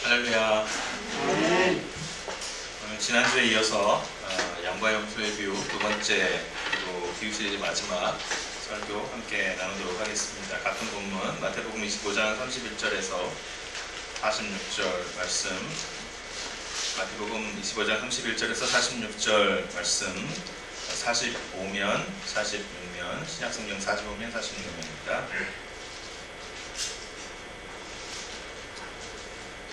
할렐루야. 지난주에 이어서 양과 염소의 비유 두 번째 그리고 비유 시리즈 마지막 설교 함께 나누도록 하겠습니다. 같은 본문 마태복음 25장 31절에서 46절 말씀, 마태복음 25장 31절에서 46절 말씀, 45면, 46면, 신약성경 45면, 46면입니다.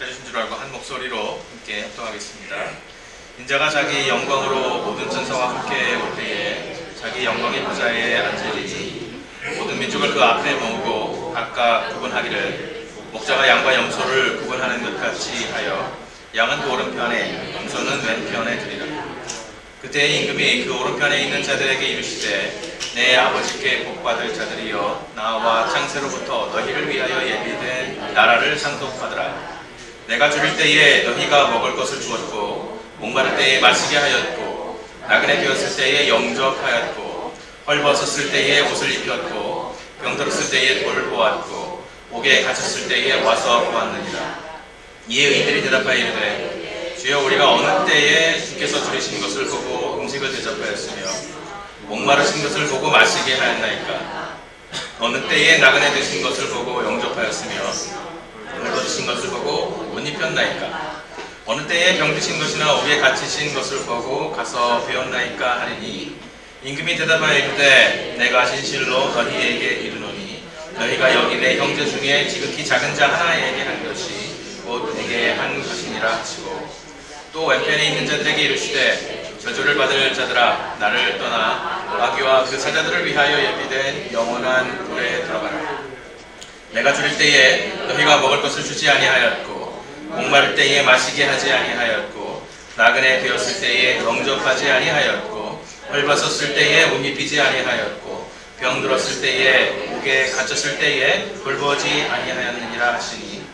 해주신 줄 알고 한 목소리로 함께 합독하겠습니다. 인자가 자기 영광으로 모든 천사와 함께 올 때에 자기 영광의 보좌에 앉으리니 모든 민족을 그 앞에 모으고 각각 구분하기를 목자가 양과 염소를 구분하는 것 같이 하여 양은 그 오른편에 염소는 왼편에 두리라. 그때 임금이 그 오른편에 있는 자들에게 이르시되 내 아버지께 복받을 자들이여 나와 창세로부터 너희를 위하여 예비된 나라를 상속받으라. 내가 줄일 때에 너희가 먹을 것을 주었고 목마를 때에 마시게 하였고 나그네 되었을 때에 영접하였고 헐벗었을 때에 옷을 입혔고 병들었을 때에 돌을 보았고 옥에 갇혔을 때에 와서 보았느니라. 이에 의인들이 대답하여 이르되 주여 우리가 어느 때에 주께서 줄이신 것을 보고 음식을 대접하였으며 목마르신 것을 보고 마시게 하였나이까. 어느 때에 나그네 되신 것을 보고 영접하였으며 헐벗으신 것을 보고 옷 입혔나이까. 어느 때에 병드신 것이나 옥에 갇히신 것을 보고 가서 배웠나이까 하리니 임금이 대답하여 이르되 내가 진실로 너희에게 이르노니 너희가 여기 내 형제 중에 지극히 작은 자 하나에게 한 것이 곧 내게 한 것이니라 하시고 또 왼편에 있는 자들에게 이르시되 저주를 받을 자들아 나를 떠나 마귀와 그 사자들을 위하여 예비된 영원한 불에 들어가라. 내가 줄일 때에 너희가 먹을 것을 주지 아니하였고 목마를 때에 마시게 하지 아니하였고 나그네 되었을 때에 영접하지 아니하였고 헐벗었을 때에 옷 입히지 아니하였고 병들었을 때에 옥에 갇혔을 때에 돌보지 아니하였느니라 하시니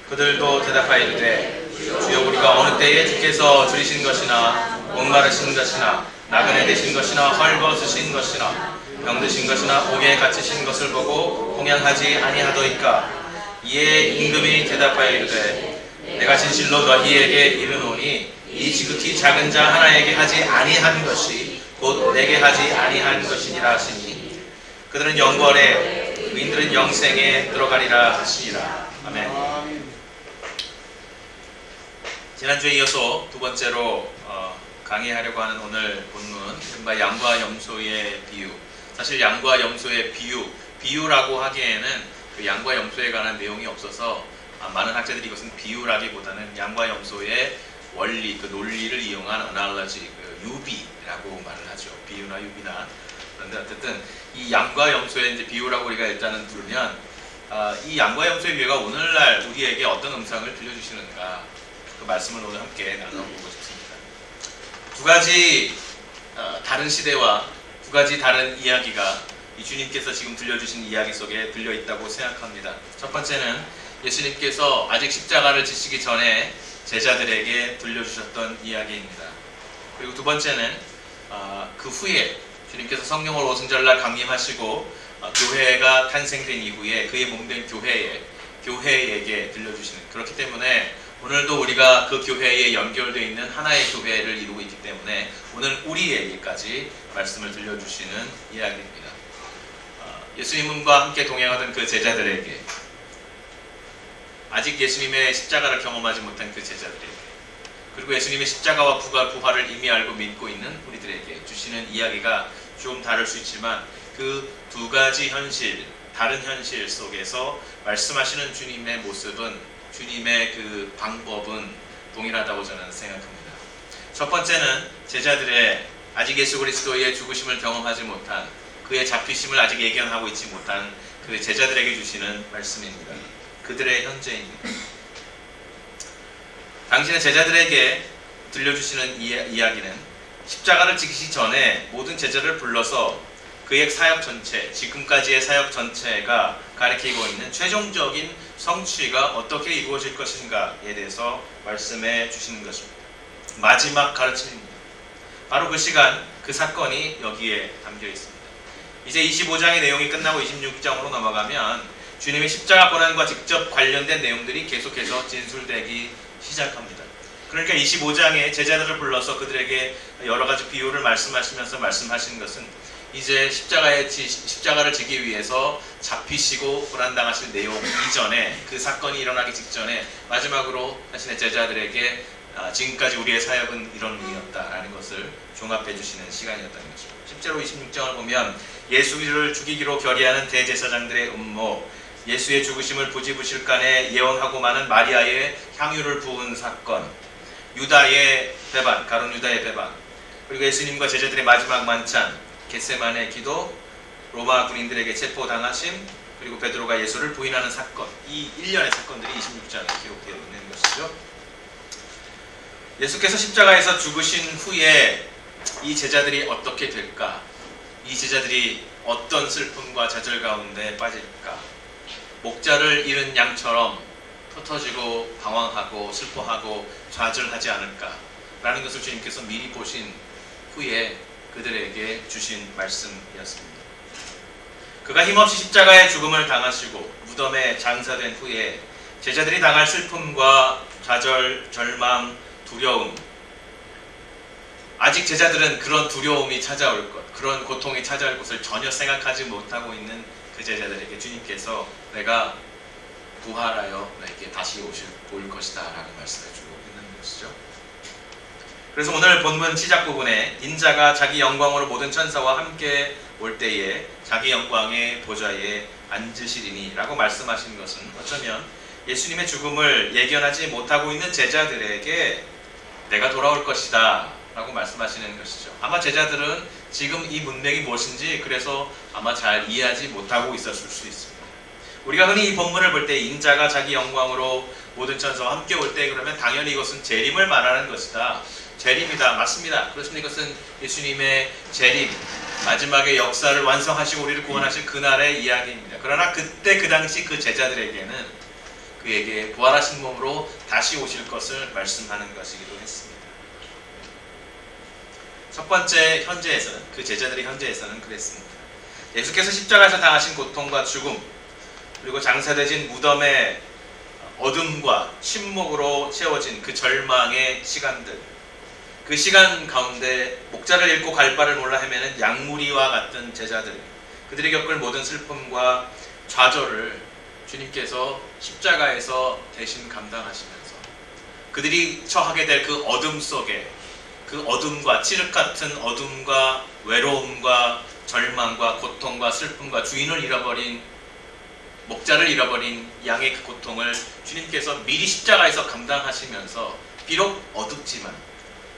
그들도 대답하여 이르되 주여 우리가 어느 때에 주께서 줄이신 것이나 목마르신 것이나 나그네 되신 것이나 헐벗으신 것이나 병드신 것이나 옥에 갇히신 것을 보고 공양하지 아니하더이까. 이에 임금이 대답하여 이르되 내가 진실로 너희에게 이르노니 이 지극히 작은 자 하나에게 하지 아니한 것이 곧 내게 하지 아니한 것이니라 하시니 그들은 영원에 의인들은 영생에 들어가리라 하시니라. 아멘. 지난주에 이어서 두 번째로 강의하려고 하는 오늘 본문 이른바 양과 염소의 비유. 사실 양과 염소의 비유라고 하기에는 그 양과 염소에 관한 내용이 없어서 많은 학자들이 이것은 비유라기보다는 양과 염소의 원리, 그 논리를 이용한 어날러지, 그 유비라고 말을 하죠. 비유나 유비나. 그런데 어쨌든 이 양과 염소의 이제 비유라고 우리가 일단은 부르면 이 양과 염소의 비유가 오늘날 우리에게 어떤 음성을 들려주시는가 그 말씀을 오늘 함께 나눠보고 싶습니다. 두 가지 다른 시대와 두 가지 다른 이야기가 이 주님께서 지금 들려주신 이야기 속에 들려있다고 생각합니다. 첫 번째는 예수님께서 아직 십자가를 지시기 전에 제자들에게 들려주셨던 이야기입니다. 그리고 두 번째는 그 후에 주님께서 성령으로 오순절날 강림하시고 교회가 탄생된 이후에 그의 몸된 교회에게 들려주시는, 그렇기 때문에 오늘도 우리가 그 교회에 연결되어 있는 하나의 교회를 이루고 있기 때문에 오늘 우리에게까지 말씀을 들려주시는 이야기입니다. 예수님과 함께 동행하던 그 제자들에게, 아직 예수님의 십자가를 경험하지 못한 그 제자들에게, 그리고 예수님의 십자가와 부활을 이미 알고 믿고 있는 우리들에게 주시는 이야기가 좀 다를 수 있지만 그 두 가지 현실, 다른 현실 속에서 말씀하시는 주님의 모습은, 주님의 그 방법은 동일하다고 저는 생각합니다. 첫 번째는 제자들의 아직 예수 그리스도의 죽으심을 경험하지 못한, 그의 잡히심을 아직 예견하고 있지 못한 그 제자들에게 주시는 말씀입니다. 그들의 현재입니다. 당신의 제자들에게 들려주시는 이야기는 십자가를 지키기 전에 모든 제자를 불러서 그의 사역 전체, 지금까지의 사역 전체가 가리키고 있는 최종적인 성취가 어떻게 이루어질 것인가에 대해서 말씀해 주시는 것입니다. 마지막 가르침입니다. 바로 그 시간, 그 사건이 여기에 담겨 있습니다. 이제 25장의 내용이 끝나고 26장으로 넘어가면 주님의 십자가 고난과 직접 관련된 내용들이 계속해서 진술되기 시작합니다. 그러니까 25장에 제자들을 불러서 그들에게 여러 가지 비유를 말씀하시면서 말씀하신 것은 이제 십자가를 지기 위해서 잡히시고 고난당하실 내용 이전에, 그 사건이 일어나기 직전에 마지막으로 자신의 제자들에게 지금까지 우리의 사역은 이런 의미였다라는 것을 종합해 주시는 시간이었다는 것입니다. 실제로 26장을 보면 예수를 죽이기로 결의하는 대제사장들의 음모, 예수의 죽으심을 부지부실간에 예언하고 많은 마리아의 향유를 부은 사건, 유다의 배반, 가룟 유다의 배반, 그리고 예수님과 제자들의 마지막 만찬, 겟세마네 기도, 로마 군인들에게 체포당하심, 그리고 베드로가 예수를 부인하는 사건, 이 일련의 사건들이 26장에 기록되어 있는 것이죠. 예수께서 십자가에서 죽으신 후에 이 제자들이 어떻게 될까? 이 제자들이 어떤 슬픔과 좌절 가운데 빠질까? 목자를 잃은 양처럼 흩어지고 방황하고 슬퍼하고 좌절하지 않을까? 라는 것을 주님께서 미리 보신 후에 그들에게 주신 말씀이었습니다. 그가 힘없이 십자가의 죽음을 당하시고 무덤에 장사된 후에 제자들이 당할 슬픔과 좌절, 절망, 두려움, 아직 제자들은 그런 두려움이 찾아올 것, 그런 고통이 찾아올 것을 전혀 생각하지 못하고 있는 그 제자들에게 주님께서 내가 부활하여 너에게 다시 올 것이다 라고 말씀해주고 있는 것이죠. 그래서 오늘 본문 시작 부분에 인자가 자기 영광으로 모든 천사와 함께 올 때에 자기 영광의 보좌에 앉으시리니 라고 말씀하신 것은 어쩌면 예수님의 죽음을 예견하지 못하고 있는 제자들에게 내가 돌아올 것이다 라고 말씀하시는 것이죠. 아마 제자들은 지금 이 문맥이 무엇인지 그래서 아마 잘 이해하지 못하고 있었을 수 있습니다. 우리가 흔히 이 본문을 볼 때 인자가 자기 영광으로 모든 천사와 함께 올 때 그러면 당연히 이것은 재림을 말하는 것이다. 재림이다. 맞습니다. 그렇습니다. 이것은 예수님의 재림, 마지막에 역사를 완성하시고 우리를 구원하실 그날의 이야기입니다. 그러나 그때 그 당시 그 제자들에게는 그에게 부활하신 몸으로 다시 오실 것을 말씀하는 것이기도 했습니다. 첫 번째 현재에서는, 그 제자들의 현재에서는 그랬습니다. 예수께서 십자가에서 당하신 고통과 죽음, 그리고 장사되신 무덤의 어둠과 침묵으로 채워진 그 절망의 시간들, 그 시간 가운데 목자를 잃고 갈 바를 몰라 헤매는 양무리와 같은 제자들, 그들이 겪을 모든 슬픔과 좌절을 주님께서 십자가에서 대신 감당하시면서 그들이 처하게 될 그 어둠 속에, 그 어둠과 칠흑 같은 어둠과 외로움과 절망과 고통과 슬픔과 주인을 잃어버린, 목자를 잃어버린 양의 그 고통을 주님께서 미리 십자가에서 감당하시면서 비록 어둡지만,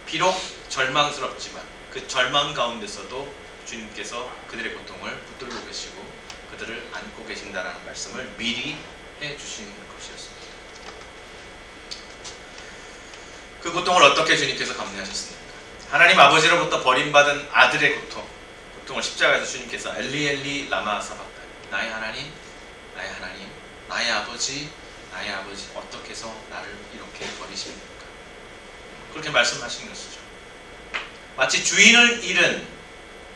비록 절망스럽지만 그 절망 가운데서도 주님께서 그들의 고통을 붙들고 계시고 그들을 안고 계신다는 말씀을 미리 해주신 것이었습니다. 그 고통을 어떻게 주님께서 감내하셨습니까? 하나님 아버지로부터 버림받은 아들의 고통을 십자가에서 주님께서 엘리 엘리 라마 사박다니, 나의 하나님, 나의 하나님, 나의 아버지, 나의 아버지, 어떻게 해서 나를 이렇게 버리십니까? 그렇게 말씀하신 것이죠. 마치 주인을 잃은,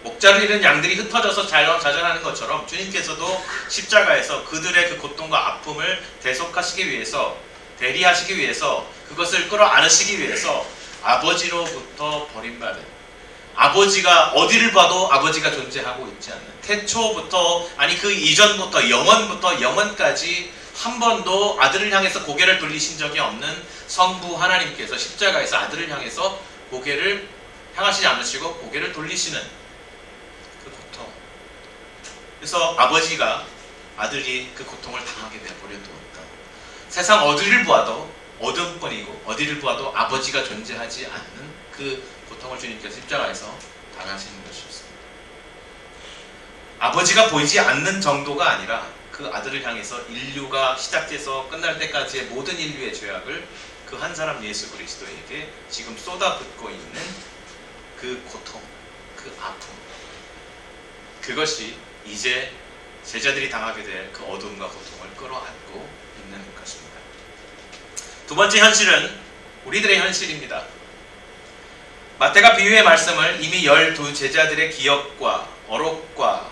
목자를 잃은 양들이 흩어져서 자전하는 것처럼 주님께서도 십자가에서 그들의 그 고통과 아픔을 대속하시기 위해서, 대리하시기 위해서, 그것을 끌어안으시기 위해서 아버지로부터 버림받은, 아버지가 어디를 봐도 아버지가 존재하고 있지 않는, 태초부터, 아니 그 이전부터 영원부터 영원까지 한 번도 아들을 향해서 고개를 돌리신 적이 없는 성부 하나님께서 십자가에서 아들을 향해서 고개를 향하시지 않으시고 고개를 돌리시는 그 고통. 그래서 아버지가, 아들이 그 고통을 당하게 되어버렸던, 세상 어디를 보아도 어둠뿐이고 어디를 보아도 아버지가 존재하지 않는 그 고통을 주님께서 십자가에서 당하시는 것이었습니다. 아버지가 보이지 않는 정도가 아니라 그 아들을 향해서 인류가 시작돼서 끝날 때까지의 모든 인류의 죄악을 그 한 사람 예수 그리스도에게 지금 쏟아붓고 있는 그 고통, 그 아픔, 그것이 이제 제자들이 당하게 될 그 어둠과 고통을 끌어안고 있는 것입니다. 두 번째 현실은 우리들의 현실입니다. 마태가 비유의 말씀을 이미 12 제자들의 기억과 어록과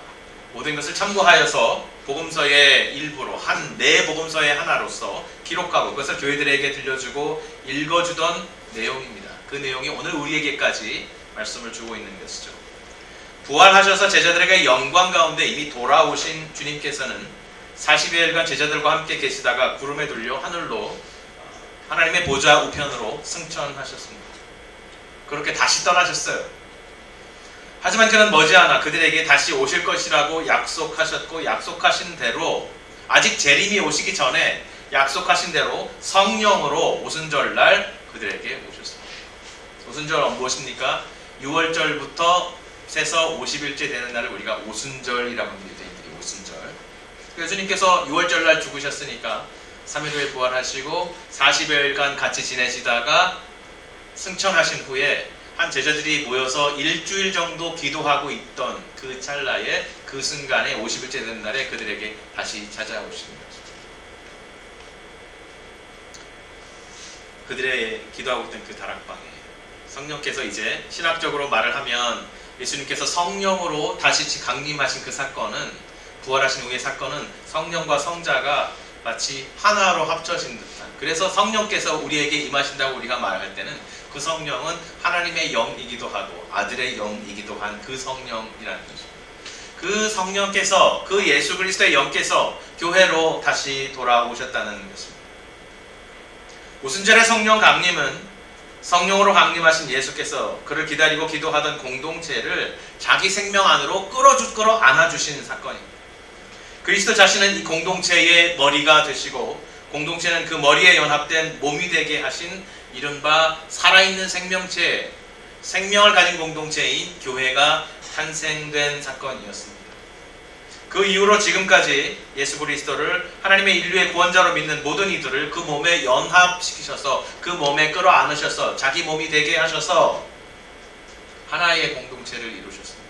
모든 것을 참고하여서 복음서의 일부로 네 복음서의 하나로서 기록하고 그것을 교회들에게 들려주고 읽어주던 내용입니다. 그 내용이 오늘 우리에게까지 말씀을 주고 있는 것이죠. 부활하셔서 제자들에게 영광 가운데 이미 돌아오신 주님께서는 40여일간 제자들과 함께 계시다가 구름에 돌려 하늘로 하나님의 보좌 우편으로 승천하셨습니다. 그렇게 다시 떠나셨어요. 하지만 그는 머지않아 그들에게 다시 오실 것이라고 약속하셨고, 약속하신 대로 아직 재림이 오시기 전에 약속하신 대로 성령으로 오순절날 그들에게 오셨습니다. 오순절 무엇입니까? 6월절부터 세서 50일째 되는 날을 우리가 오순절이라고 합니다. 유대인들이 오순절. 그래서 주님께서 6월절날 죽으셨으니까 3일 후에 부활하시고 40여일간 같이 지내시다가 승천하신 후에 한 제자들이 모여서 일주일 정도 기도하고 있던 그 찰나에, 그 순간에 50일째 되는 날에 그들에게 다시 찾아오십니다. 그들의 기도하고 있던 그 다락방에 성령께서 이제 신학적으로 말을 하면 예수님께서 성령으로 다시 강림하신 그 사건은, 부활하신 후의 사건은 성령과 성자가 마치 하나로 합쳐진 듯한, 그래서 성령께서 우리에게 임하신다고 우리가 말할 때는 그 성령은 하나님의 영이기도 하고 아들의 영이기도 한 그 성령이라는 것입니다. 그 성령께서, 그 예수 그리스도의 영께서 교회로 다시 돌아오셨다는 것입니다. 오순절의 성령 강림은 성령으로 강림하신 예수께서 그를 기다리고 기도하던 공동체를 자기 생명 안으로 끌어 안아주신 사건입니다. 그리스도 자신은 이 공동체의 머리가 되시고, 공동체는 그 머리에 연합된 몸이 되게 하신 이른바 살아있는 생명체, 생명을 가진 공동체인 교회가 탄생된 사건이었습니다. 그 이후로 지금까지 예수 그리스도를 하나님의 인류의 구원자로 믿는 모든 이들을 그 몸에 연합시키셔서, 그 몸에 끌어안으셔서 자기 몸이 되게 하셔서 하나의 공동체를 이루셨습니다.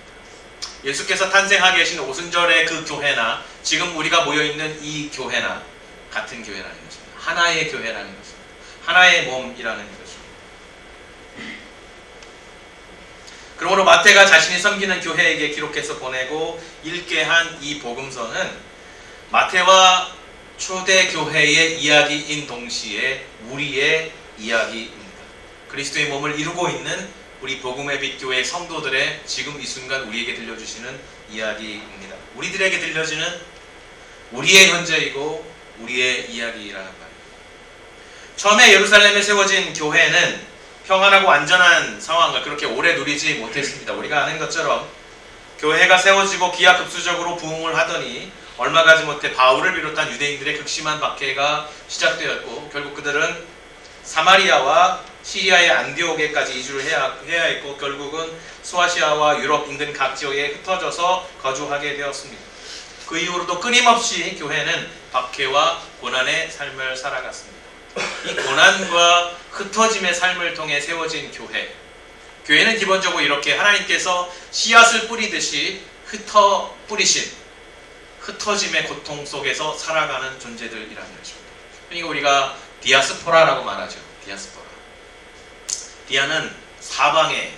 예수께서 탄생하게 하신 오순절의 그 교회나 지금 우리가 모여있는 이 교회나 같은 교회라는 것입니다. 하나의 교회라는 것입니다. 하나의 몸이라는 것입니다. 그러므로 마태가 자신이 섬기는 교회에게 기록해서 보내고 읽게 한 이 복음서는 마태와 초대 교회의 이야기인 동시에 우리의 이야기입니다. 그리스도의 몸을 이루고 있는 우리 복음의 빛 교회 성도들의 지금 이 순간 우리에게 들려주시는 이야기입니다. 우리들에게 들려지는 우리의 현재이고 우리의 이야기라는 말입니다. 처음에 예루살렘에 세워진 교회는 평안하고 안전한 상황을 그렇게 오래 누리지 못했습니다. 우리가 아는 것처럼 교회가 세워지고 기하급수적으로 부흥을 하더니 얼마 가지 못해 바울을 비롯한 유대인들의 극심한 박해가 시작되었고, 결국 그들은 사마리아와 시리아의 안디옥에까지 이주를 해야 했고, 결국은 소아시아와 유럽 인근 각 지역에 흩어져서 거주하게 되었습니다. 그 이후로도 끊임없이 교회는 박해와 고난의 삶을 살아갔습니다. 이 고난과 흩어짐의 삶을 통해 세워진 교회는 기본적으로 이렇게 하나님께서 씨앗을 뿌리듯이 뿌리신 흩어짐의 고통 속에서 살아가는 존재들이라는 것입니다. 그러니까 우리가 디아스포라라고 말하죠. 디아는 사방에,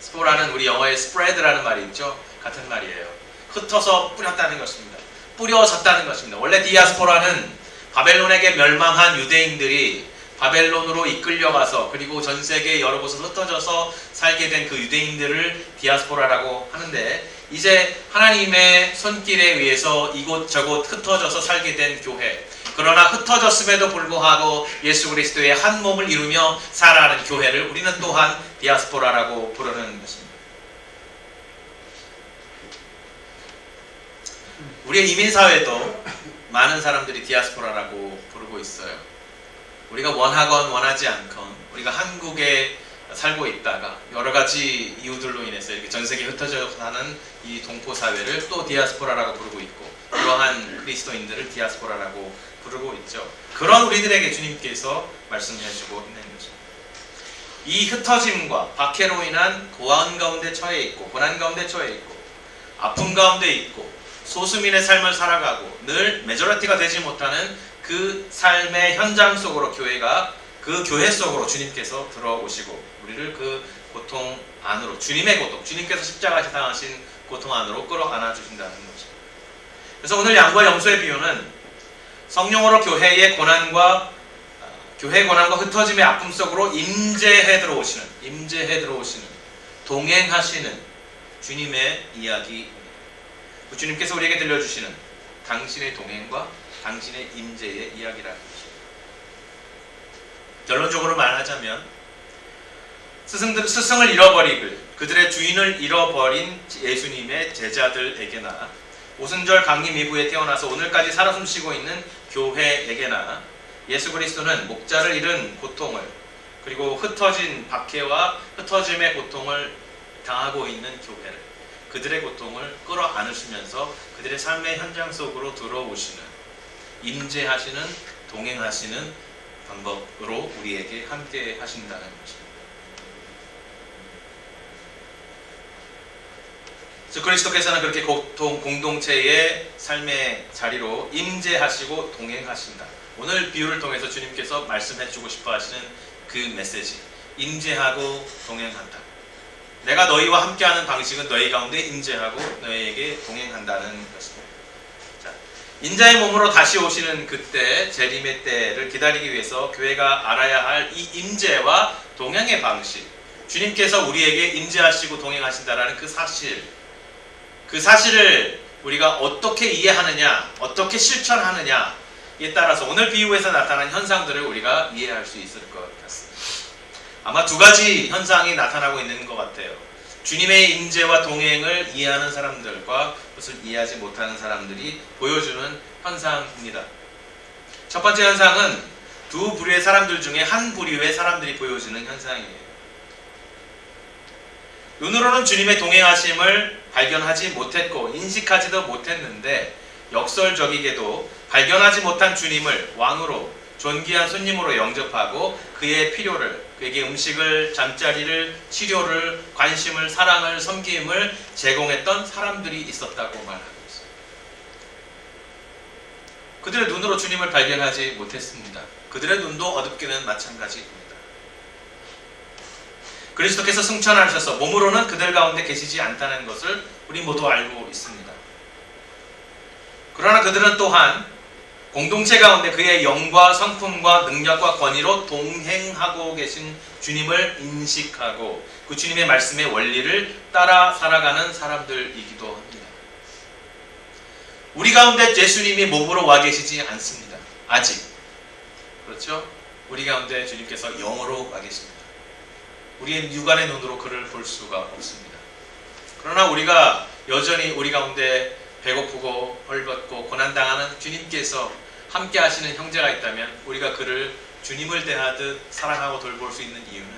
스포라는 우리 영어의 spread라는 말이 있죠. 같은 말이에요. 흩어서 뿌렸다는 것입니다. 뿌려졌다는 것입니다. 원래 디아스포라는 바벨론에게 멸망한 유대인들이 바벨론으로 이끌려가서 그리고 전 세계 여러 곳에서 흩어져서 살게 된 그 유대인들을 디아스포라라고 하는데, 이제 하나님의 손길에 의해서 이곳저곳 흩어져서 살게 된 교회, 그러나 흩어졌음에도 불구하고 예수 그리스도의 한 몸을 이루며 살아가는 교회를 우리는 또한 디아스포라라고 부르는 것입니다. 우리의 이민사회도 많은 사람들이 디아스포라라고 부르고 있어요. 우리가 원하건 원하지 않건 우리가 한국에 살고 있다가 여러 가지 이유들로 인해서 이렇게 전 세계에 흩어져 사는 이 동포 사회를 또 디아스포라라고 부르고 있고, 그러한 그리스도인들을 디아스포라라고 부르고 있죠. 그런 우리들에게 주님께서 말씀해주고 있는 거죠. 이 흩어짐과 박해로 인한 고난 가운데 처해 있고, 고난 가운데 처해 있고, 아픔 가운데 있고, 소수민의 삶을 살아가고 늘 메조리티가 되지 못하는 그 삶의 현장 속으로 그 교회 속으로 주님께서 들어오시고 우리를 그 고통 안으로, 주님의 고통, 주님께서 십자가에 당하신 고통 안으로 끌어안아 주신다는 거죠. 그래서 오늘 양과 염소의 비유는 성령으로 교회 고난과 흩어짐의 아픔 속으로 임재해 들어오시는 동행하시는 주님의 이야기입니다. 주님께서 우리에게 들려주시는 당신의 동행과 당신의 임재의 이야기라는 것입니다. 결론적으로 말하자면 스승을 잃어버리고 그들의 주인을 잃어버린 예수님의 제자들에게나 오순절 강림 이후에 태어나서 오늘까지 살아 숨쉬고 있는 교회에게나 예수 그리스도는 목자를 잃은 고통을, 그리고 흩어진 박해와 흩어짐의 고통을 당하고 있는 교회를, 그들의 고통을 끌어안으시면서 그들의 삶의 현장 속으로 들어오시는, 임재하시는, 동행하시는 방법으로 우리에게 함께 하신다는 것입니다. 즉 그리스도께서는 그렇게 공동체의 삶의 자리로 임재하시고 동행하신다. 오늘 비유를 통해서 주님께서 말씀해주고 싶어 하시는 그 메시지, 임재하고 동행한다. 내가 너희와 함께하는 방식은 너희 가운데 임재하고 너희에게 동행한다는 것입니다. 자, 인자의 몸으로 다시 오시는 그때, 재림의 때를 기다리기 위해서 교회가 알아야 할 이 임재와 동행의 방식, 주님께서 우리에게 임재하시고 동행하신다라는 그 사실을 우리가 어떻게 이해하느냐, 어떻게 실천하느냐에 따라서 오늘 비유에서 나타난 현상들을 우리가 이해할 수 있을 것 같습니다. 아마 두 가지 현상이 나타나고 있는 것 같아요. 주님의 임재와 동행을 이해하는 사람들과 그것을 이해하지 못하는 사람들이 보여주는 현상입니다. 첫 번째 현상은 두 부류의 사람들 중에 한 부류의 사람들이 보여주는 현상이에요. 눈으로는 주님의 동행하심을 발견하지 못했고 인식하지도 못했는데 역설적이게도 발견하지 못한 주님을 왕으로, 존귀한 손님으로 영접하고 그의 필요를, 그에게 음식을, 잠자리를, 치료를, 관심을, 사랑을, 섬김을 제공했던 사람들이 있었다고 말하고 있습니다. 그들의 눈으로 주님을 발견하지 못했습니다. 그들의 눈도 어둡기는 마찬가지입니다. 그리스도께서 승천하셔서 몸으로는 그들 가운데 계시지 않다는 것을 우리 모두 알고 있습니다. 그러나 그들은 또한 공동체 가운데 그의 영과 성품과 능력과 권위로 동행하고 계신 주님을 인식하고 그 주님의 말씀의 원리를 따라 살아가는 사람들이기도 합니다. 우리 가운데 예수님이 몸으로 와 계시지 않습니다. 아직. 그렇죠? 우리 가운데 주님께서 영으로 와 계십니다. 우리의 육안의 눈으로 그를 볼 수가 없습니다. 그러나 우리가 여전히 우리 가운데 배고프고 헐벗고 고난당하는 주님께서 함께 하시는 형제가 있다면 우리가 그를 주님을 대하듯 사랑하고 돌볼 수 있는 이유는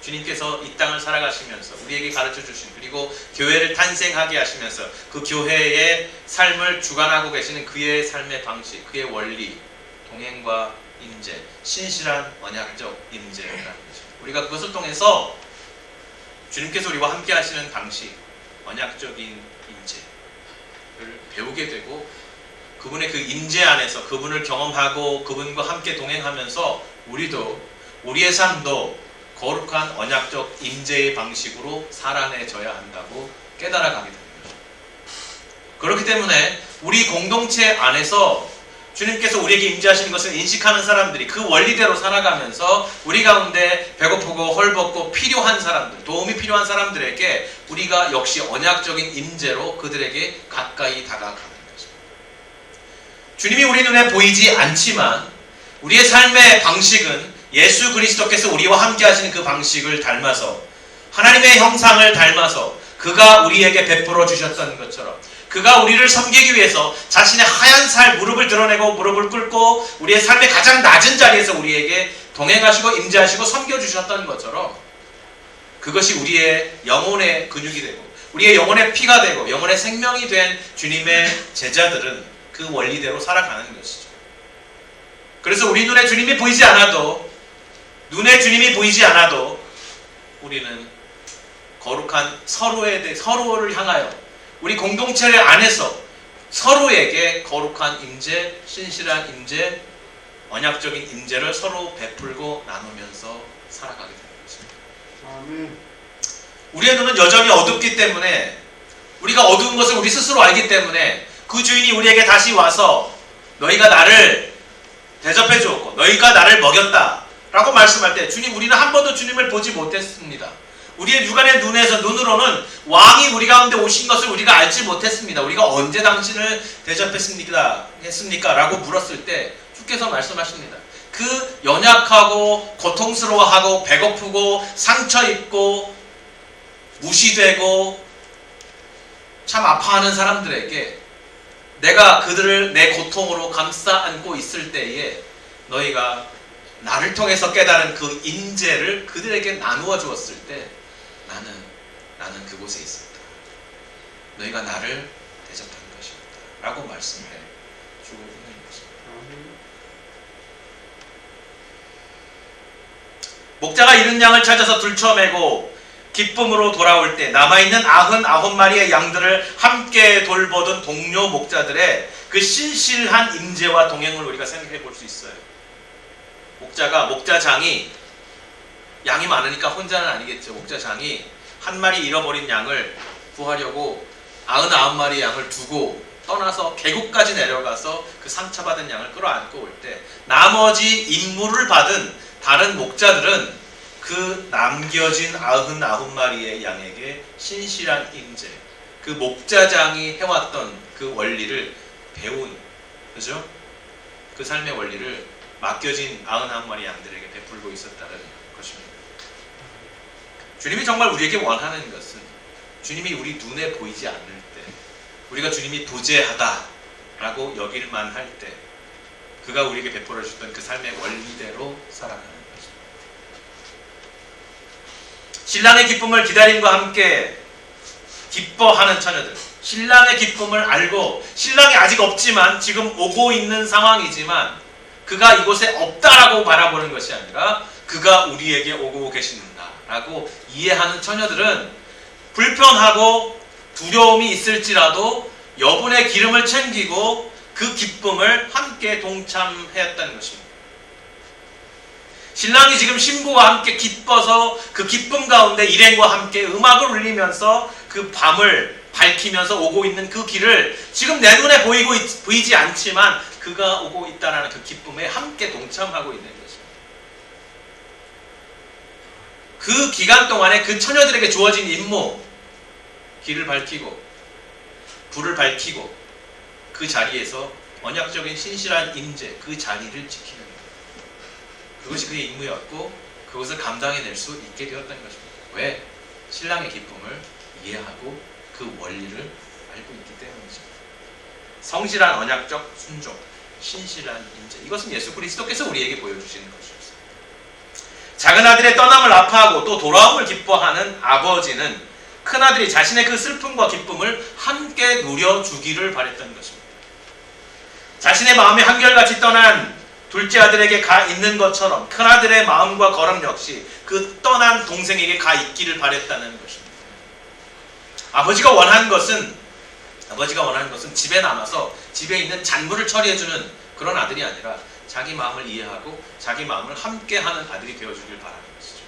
주님께서 이 땅을 살아가시면서 우리에게 가르쳐 주신, 그리고 교회를 탄생하게 하시면서 그 교회의 삶을 주관하고 계시는 그의 삶의 방식, 그의 원리, 동행과 임재, 신실한 언약적 임재라는 것입니다. 우리가 그것을 통해서 주님께서 우리와 함께 하시는 방식, 언약적인 임재를 배우게 되고 그분의 그 임재 안에서 그분을 경험하고 그분과 함께 동행하면서 우리의 삶도 거룩한 언약적 임재의 방식으로 살아내져야 한다고 깨달아가게 됩니다. 그렇기 때문에 우리 공동체 안에서 주님께서 우리에게 임재하시는 것을 인식하는 사람들이 그 원리대로 살아가면서 우리 가운데 배고프고 헐벗고 필요한 사람들, 도움이 필요한 사람들에게 우리가 역시 언약적인 임재로 그들에게 가까이 다가가는 것입니다. 주님이 우리 눈에 보이지 않지만 우리의 삶의 방식은 예수 그리스도께서 우리와 함께 하시는 그 방식을 닮아서, 하나님의 형상을 닮아서 그가 우리에게 베풀어 주셨던 것처럼 그가 우리를 섬기기 위해서 자신의 하얀 살 무릎을 드러내고 무릎을 꿇고 우리의 삶의 가장 낮은 자리에서 우리에게 동행하시고 임재하시고 섬겨주셨던 것처럼 그것이 우리의 영혼의 근육이 되고 우리의 영혼의 피가 되고 영혼의 생명이 된 주님의 제자들은 그 원리대로 살아가는 것이죠. 그래서 우리 눈에 주님이 보이지 않아도, 우리는 거룩한 서로를 향하여 우리 공동체 안에서 서로에게 거룩한 임재, 신실한 임재, 언약적인 임재를 서로 베풀고 나누면서 살아가게 되는 것입니다. 아멘. 우리의 눈은 여전히 어둡기 때문에, 우리가 어두운 것을 우리 스스로 알기 때문에 그 주인이 우리에게 다시 와서 너희가 나를 대접해 주었고 너희가 나를 먹였다 라고 말씀할 때 주님, 우리는 한 번도 주님을 보지 못했습니다. 우리의 육안의 눈으로는 왕이 우리 가운데 오신 것을 우리가 알지 못했습니다. 우리가 언제 당신을 대접했습니까? 라고 물었을 때 주께서 말씀하십니다. 그 연약하고 고통스러워하고 배고프고 상처 입고 무시되고 참 아파하는 사람들에게 내가 그들을 내 고통으로 감싸 안고 있을 때에 너희가 나를 통해서 깨달은 그 인재를 그들에게 나누어 주었을 때 나는 그곳에 있었다. 너희가 나를 대접한 것이었다. 라고 말씀해 주고 있는 것입니다. 목자가 잃은 양을 찾아서 들쳐매고 기쁨으로 돌아올 때 남아있는 99마리의 양들을 함께 돌보던 동료 목자들의 그 신실한 임재와 동행을 우리가 생각해 볼 수 있어요. 목자장이 양이 많으니까 혼자는 아니겠죠. 목자장이 한 마리 잃어버린 양을 구하려고 99마리 양을 두고 떠나서 계곡까지 내려가서 그 상처받은 양을 끌어안고 올 때 나머지 임무를 받은 다른 목자들은 그 남겨진 99마리의 양에게 신실한 임재, 그 목자장이 해왔던 그 원리를 배운, 그죠? 그 삶의 원리를 맡겨진 99마리 양들에게 베풀고 있었다는 것입니다. 주님이 정말 우리에게 원하는 것은 주님이 우리 눈에 보이지 않을 때, 우리가 주님이 부재하다라고 여길만 할 때 그가 우리에게 베풀어 주셨던 그 삶의 원리대로 살아가는 것입니다. 신랑의 기쁨을 기다림과 함께 기뻐하는 처녀들, 신랑의 기쁨을 알고 신랑이 아직 없지만 지금 오고 있는 상황이지만 그가 이곳에 없다라고 바라보는 것이 아니라 그가 우리에게 오고 계신다라고 이해하는 처녀들은 불편하고 두려움이 있을지라도 여분의 기름을 챙기고 그 기쁨을 함께 동참하였다는 것입니다. 신랑이 지금 신부와 함께 기뻐서 그 기쁨 가운데 일행과 함께 음악을 울리면서 그 밤을 밝히면서 오고 있는 그 길을 지금 내 눈에 보이지 않지만 그가 오고 있다는 그 기쁨에 함께 동참하고 있는 것입니다. 그 기간 동안에 그 처녀들에게 주어진 임무, 길을 밝히고 불을 밝히고 그 자리에서 언약적인 신실한 임재, 그 자리를 지키는 것. 그것이 그의 임무였고 그것을 감당해낼 수 있게 되었다는 것입니다. 왜? 신랑의 기쁨을 이해하고 그 원리를 알고 있기 때문이죠. 성실한 언약적 순종, 신실한 임재, 이것은 예수 그리스도께서 우리에게 보여주시는 것이었습니다. 작은 아들의 떠남을 아파하고 또 돌아옴을 기뻐하는 아버지는 큰아들이 자신의 그 슬픔과 기쁨을 함께 누려주기를 바랬던 것입니다. 자신의 마음이 한결같이 떠난 둘째 아들에게 가 있는 것처럼 큰아들의 마음과 걸음 역시 그 떠난 동생에게 가 있기를 바랬다는 것입니다. 아버지가 원하는 것은 집에 남아서 집에 있는 잔부를 처리해주는 그런 아들이 아니라 자기 마음을 이해하고 자기 마음을 함께하는 아들이 되어주길 바라는 것이죠.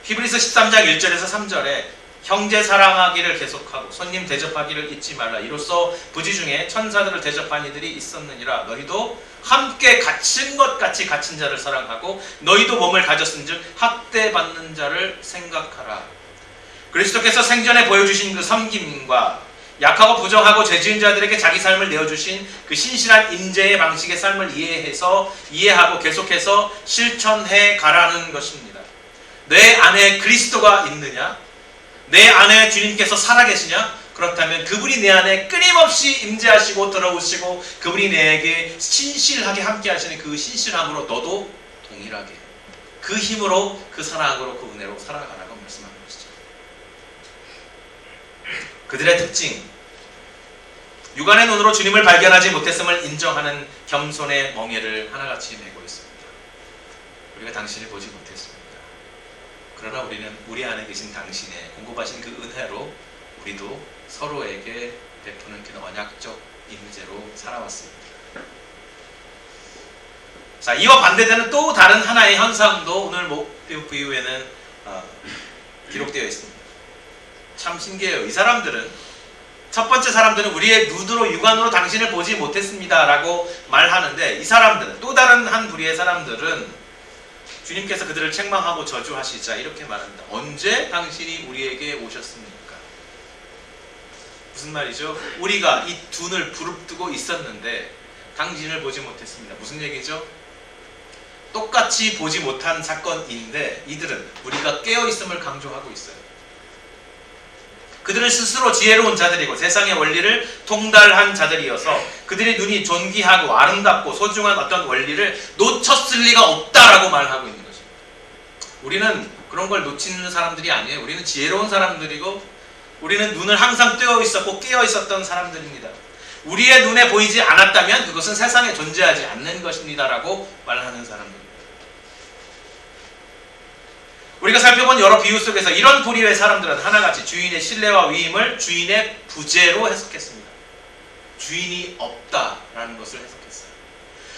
히브리서 13장 1절에서 3절에 형제 사랑하기를 계속하고 손님 대접하기를 잊지 말라. 이로써 부지 중에 천사들을 대접한 이들이 있었느니라. 너희도 함께 갇힌 것 같이 갇힌 자를 사랑하고 너희도 몸을 가졌은즉 학대받는 자를 생각하라. 그리스도께서 생전에 보여주신 그 섬김과 약하고 부정하고 죄 지은 자들에게 자기 삶을 내어주신 그 신실한 임재의 방식의 삶을 이해하고 계속해서 실천해 가라는 것입니다. 내 안에 그리스도가 있느냐? 내 안에 주님께서 살아계시냐? 그렇다면 그분이 내 안에 끊임없이 임재하시고 들어오시고 그분이 내게 신실하게 함께 하시는 그 신실함으로 너도 동일하게 그 힘으로 그 사랑으로 그 은혜로 살아가라고 말씀하는 것이죠. 그들의 특징, 육안의 눈으로 주님을 발견하지 못했음을 인정하는 겸손의 멍에를 하나같이 메고 있습니다. 우리가 당신을 보지 못했습니다. 그러나 우리는 우리 안에 계신 당신의 공급하신 그 은혜로 우리도 서로에게 베푸는 그 언약적 임재로 살아왔습니다. 자, 이와 반대되는 또 다른 하나의 현상도 오늘 목표 부유에는 기록되어 있습니다. 참 신기해요. 이 사람들은 첫 번째 사람들은 우리의 눈으로 육안으로 당신을 보지 못했습니다 라고 말하는데, 이 사람들은, 또 다른 한 부류의 사람들은 주님께서 그들을 책망하고 저주하시자 이렇게 말합니다. 언제 당신이 우리에게 오셨습니까? 무슨 말이죠? 우리가 이 눈을 부릅뜨고 있었는데 당신을 보지 못했습니다. 무슨 얘기죠? 똑같이 보지 못한 사건인데 이들은 우리가 깨어있음을 강조하고 있어요. 그들은 스스로 지혜로운 자들이고 세상의 원리를 통달한 자들이어서 그들의 눈이 존귀하고 아름답고 소중한 어떤 원리를 놓쳤을 리가 없다라고 말하고 있는 것입니다. 우리는 그런 걸 놓치는 사람들이 아니에요. 우리는 지혜로운 사람들이고 우리는 눈을 항상 뜨어 있었고 깨어 있었던 사람들입니다. 우리의 눈에 보이지 않았다면 그것은 세상에 존재하지 않는 것입니다라고 말하는 사람들입니다. 우리가 살펴본 여러 비유 속에서 이런 부류의 사람들은 하나같이 주인의 신뢰와 위임을 주인의 부재로 해석했습니다. 주인이 없다라는 것을 해석했어요.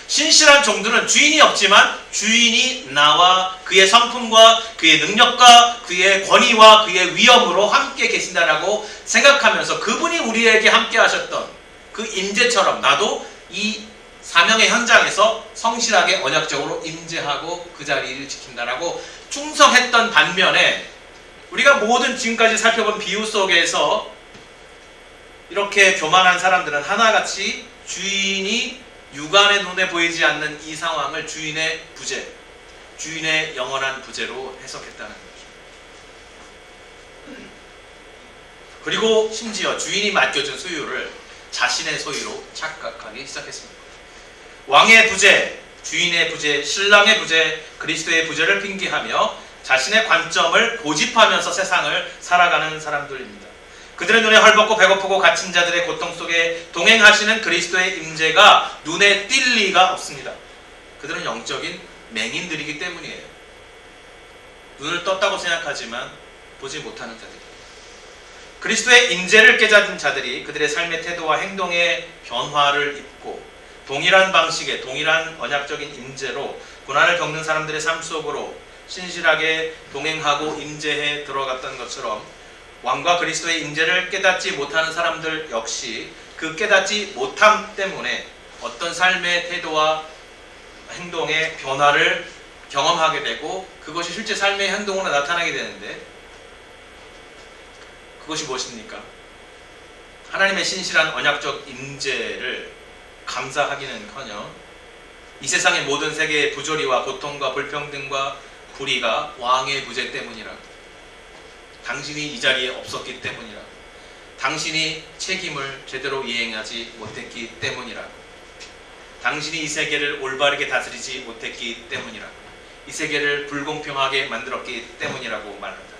신실한 종들은 주인이 없지만 주인이 나와 그의 성품과 그의 능력과 그의 권위와 그의 위엄으로 함께 계신다라고 생각하면서 그분이 우리에게 함께 하셨던 그 임재처럼 나도 이 사명의 현장에서 성실하게 언약적으로 임재하고 그 자리를 지킨다라고 충성했던 반면에, 우리가 모든 지금까지 살펴본 비유 속에서 이렇게 교만한 사람들은 하나같이 주인이 육안의 눈에 보이지 않는 이 상황을 주인의 부재, 주인의 영원한 부재로 해석했다는 거죠. 그리고 심지어 주인이 맡겨준 소유를 자신의 소유로 착각하기 시작했습니다. 왕의 부재, 주인의 부재, 신랑의 부재, 그리스도의 부재를 핑계하며 자신의 관점을 고집하면서 세상을 살아가는 사람들입니다. 그들의 눈에 헐벗고 배고프고 갇힌 자들의 고통 속에 동행하시는 그리스도의 임재가 눈에 띌 리가 없습니다. 그들은 영적인 맹인들이기 때문이에요. 눈을 떴다고 생각하지만 보지 못하는 자들이에요. 그리스도의 임재를 깨닫은 자들이 그들의 삶의 태도와 행동의 변화를 입고 동일한 방식의 동일한 언약적인 임재로 고난을 겪는 사람들의 삶 속으로 신실하게 동행하고 임재해 들어갔던 것처럼, 왕과 그리스도의 임재를 깨닫지 못하는 사람들 역시 그 깨닫지 못함 때문에 어떤 삶의 태도와 행동의 변화를 경험하게 되고 그것이 실제 삶의 행동으로 나타나게 되는데, 그것이 무엇입니까? 하나님의 신실한 언약적 임재를 감사하기는커녕 이 세상의 모든 세계의 부조리와 고통과 불평등과 불의가 왕의 부재 때문이라고, 당신이 이 자리에 없었기 때문이라고, 당신이 책임을 제대로 이행하지 못했기 때문이라고, 당신이 이 세계를 올바르게 다스리지 못했기 때문이라고, 이 세계를 불공평하게 만들었기 때문이라고 말한다.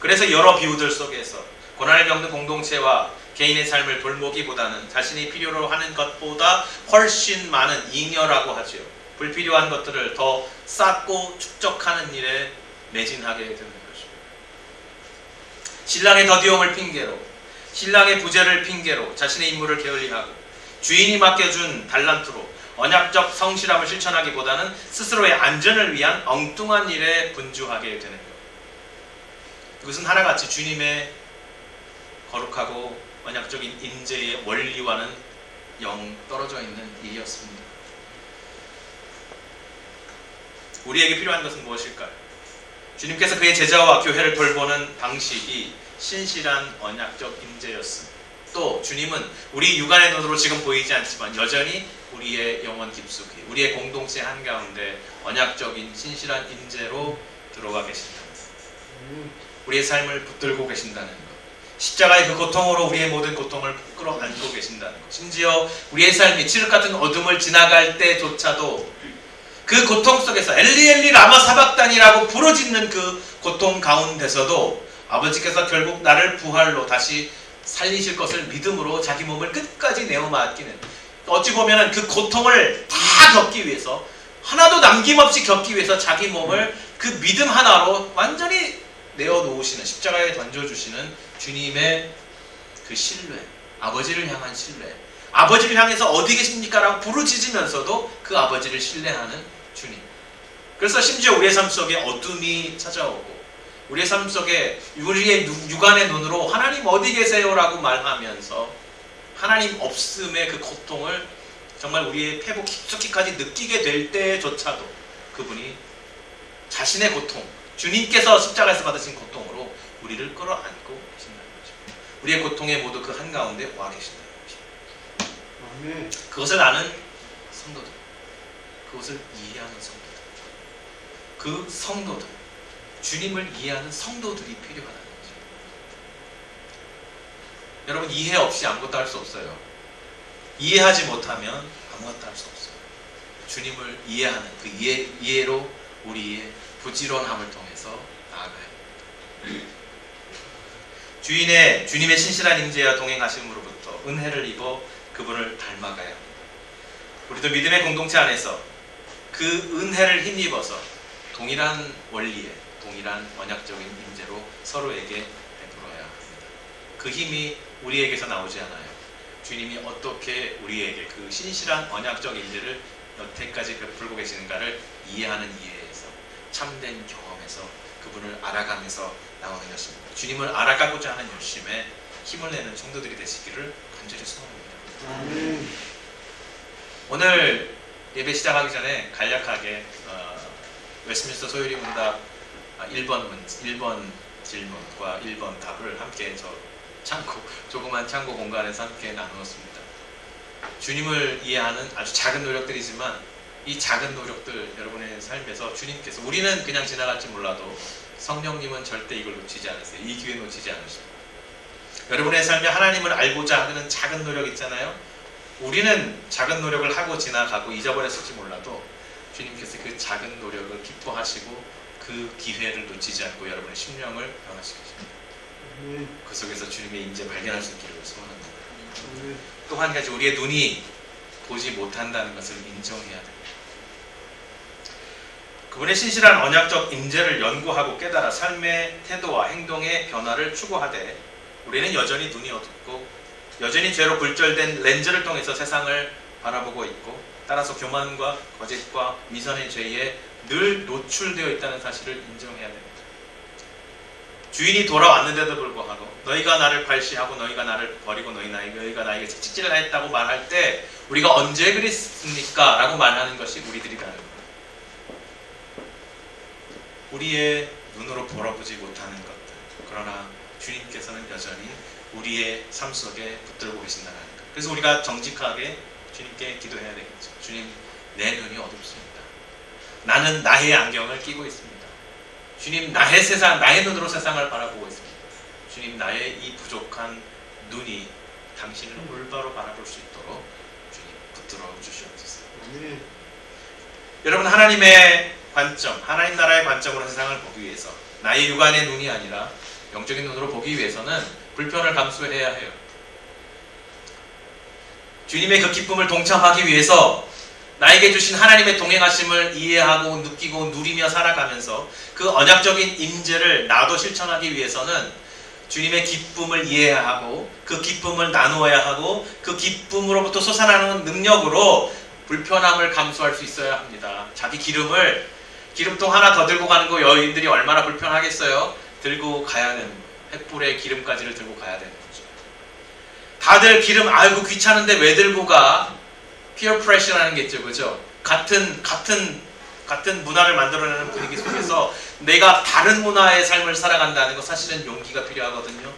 그래서 여러 비유들 속에서 고난을 겪는 공동체와 개인의 삶을 돌보기보다는 자신이 필요로 하는 것보다 훨씬 많은 잉여라고 하죠. 불필요한 것들을 더 쌓고 축적하는 일에 매진하게 되는 것입니다. 신랑의 더디움을 핑계로, 신랑의 부재를 핑계로 자신의 임무를 게을리하고 주인이 맡겨준 달란트로 언약적 성실함을 실천하기보다는 스스로의 안전을 위한 엉뚱한 일에 분주하게 되는 것. 이것은 하나같이 주님의 거룩하고 언약적인 임재의 원리와는 영 떨어져 있는 일이었습니다. 우리에게 필요한 것은 무엇일까요? 주님께서 그의 제자와 교회를 돌보는 방식이 신실한 언약적 임재였습니다. 또 주님은 우리 육안의 눈으로 지금 보이지 않지만 여전히 우리의 영혼 깊숙이, 우리의 공동체 한가운데 언약적인 신실한 임재로 들어가 계신다. 우리의 삶을 붙들고 계신다는 것, 십자가의 그 고통으로 우리의 모든 고통을 끌어안고 계신다는 것, 심지어 우리의 삶이 칠흑 같은 어둠을 지나갈 때조차도 그 고통 속에서 엘리 엘리 라마 사박단이라고 부르짖는 그 고통 가운데서도 아버지께서 결국 나를 부활로 다시 살리실 것을 믿음으로 자기 몸을 끝까지 내어 맡기는, 어찌 보면 그 고통을 다 겪기 위해서, 하나도 남김없이 겪기 위해서 자기 몸을 그 믿음 하나로 완전히 내어놓으시는, 십자가에 던져주시는 주님의 그 신뢰, 아버지를 향한 신뢰, 아버지를 향해서 어디 계십니까? 라고 부르짖으면서도 그 아버지를 신뢰하는 주님. 그래서 심지어 우리의 삶 속에 어둠이 찾아오고 우리의 삶 속에 우리의 육안의 눈으로 하나님 어디 계세요라고 말하면서 하나님 없음의 그 고통을 정말 우리의 폐부 깊숙이까지 느끼게 될 때조차도 그분이 자신의 고통, 주님께서 십자가에서 받으신 고통으로 우리를 끌어안고 계신다는 거죠. 우리의 고통에 모두 그 한가운데 와 계신다는 거죠. 아멘. 그것을 아는 성도들, 그것을 이해하는 성도들, 그 성도들, 주님을 이해하는 성도들이 필요하다는 거죠. 여러분, 이해 없이 아무것도 할 수 없어요. 이해하지 못하면 아무것도 할 수 없어요. 주님을 이해하는 그 이해로 우리의 부지런함을 통해서 나아가야 합니다. 주님의 신실한 임재와 동행하심으로부터 은혜를 입어 그분을 닮아가야 합니다. 우리도 믿음의 공동체 안에서 그 은혜를 힘입어서 동일한 원리에 동일한 언약적인 임재로 서로에게 베풀어야 합니다. 그 힘이 우리에게서 나오지 않아요. 주님이 어떻게 우리에게 그 신실한 언약적 임재를 여태까지 베풀고 계시는가를 이해하는 이해에서 참된 경험에서 그분을 알아가면서 나오는 것입니다. 주님을 알아가고자 하는 열심에 힘을 내는 성도들이 되시기를 간절히 소원합니다. 아멘. 오늘 예배 시작하기 전에 간략하게 웨스트민스터 소요리 문답 1번 질문과 1번 답을 함께 조그만 창고 공간에서 함께 나누었습니다. 주님을 이해하는 아주 작은 노력들이지만 이 작은 노력들 여러분의 삶에서 주님께서 우리는 그냥 지나갈지 몰라도 성령님은 절대 이걸 놓치지 않으세요. 이 기회 놓치지 않으십니다. 여러분의 삶에 하나님을 알고자 하는 작은 노력 있잖아요. 우리는 작은 노력을 하고 지나가고 잊어버렸을지 몰라도 주님께서 그 작은 노력을 기뻐하시고 그 기회를 놓치지 않고 여러분의 심령을 변화시키십니다. 그 속에서 주님의 임재 발견할 수 있기를 소원합니다. 또 한 가지, 우리의 눈이 보지 못한다는 것을 인정해야 됩니다. 그분의 신실한 언약적 임재를 연구하고 깨달아 삶의 태도와 행동의 변화를 추구하되 우리는 여전히 눈이 어둡고 여전히 죄로 굴절된 렌즈를 통해서 세상을 바라보고 있고 따라서 교만과 거짓과 위선의 죄에 늘 노출되어 있다는 사실을 인정해야 됩니다. 주인이 돌아왔는데도 불구하고 너희가 나를 발시하고 너희가 나를 버리고 너희가 나에게 채찍질을 했다고 말할 때 우리가 언제 그랬습니까? 라고 말하는 것이 우리들이라는 거예요. 우리의 눈으로 보러보지 못하는 것들, 그러나 주님께서는 여전히 우리의 삶 속에 붙들고 계신다는 것. 그래서 우리가 정직하게 주님께 기도해야 되겠죠. 주님, 내 눈이 어둡습니다. 나는 나의 안경을 끼고 있습니다. 주님, 나의 눈으로 세상을 바라보고 있습니다. 주님, 나의 이 부족한 눈이 당신을 올바로 바라볼 수 있도록 주님 붙들어 주시옵소서. 여러분, 하나님의 관점, 하나님 나라의 관점으로 세상을 보기 위해서 나의 육안의 눈이 아니라 영적인 눈으로 보기 위해서는 불편을 감수해야 해요. 주님의 그 기쁨을 동참하기 위해서 나에게 주신 하나님의 동행하심을 이해하고 느끼고 누리며 살아가면서 그 언약적인 임재를 나도 실천하기 위해서는 주님의 기쁨을 이해해야 하고 그 기쁨을 나누어야 하고 그 기쁨으로부터 솟아나는 능력으로 불편함을 감수할 수 있어야 합니다. 자기 기름통 하나 더 들고 가는 거 여인들이 얼마나 불편하겠어요? 들고 가야 되는 거예요. 횃불에 기름까지를 들고 가야 되는 거죠. 다들 기름 아이고 귀찮은데 왜 들고 가? 피어 프레셔라는 게 있죠, 그죠? 같은 문화를 만들어내는 분위기 속에서 내가 다른 문화의 삶을 살아간다는 것 사실은 용기가 필요하거든요.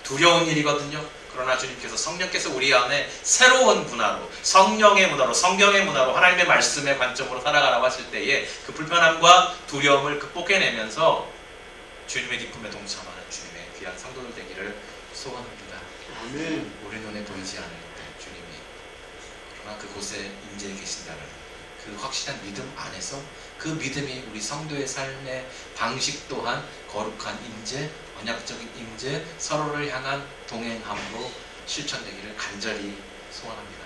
두려운 일이거든요. 그러나 주님께서 성령께서 우리 안에 새로운 문화로, 성령의 문화로, 성경의 문화로, 하나님의 말씀의 관점으로 살아가라고 하실 때에 그 불편함과 두려움을 극복해내면서 주님의 기쁨에 동참하는 주님의 귀한 성도들 되기를 소원합니다. 아멘. 우리 눈에 보이지 않을 때 주님이 그러나 그곳에 임재해 계신다는 그 확실한 믿음 안에서 그 믿음이 우리 성도의 삶의 방식 또한 거룩한 임재, 언약적인 임재, 서로를 향한 동행함으로 실천되기를 간절히 소원합니다.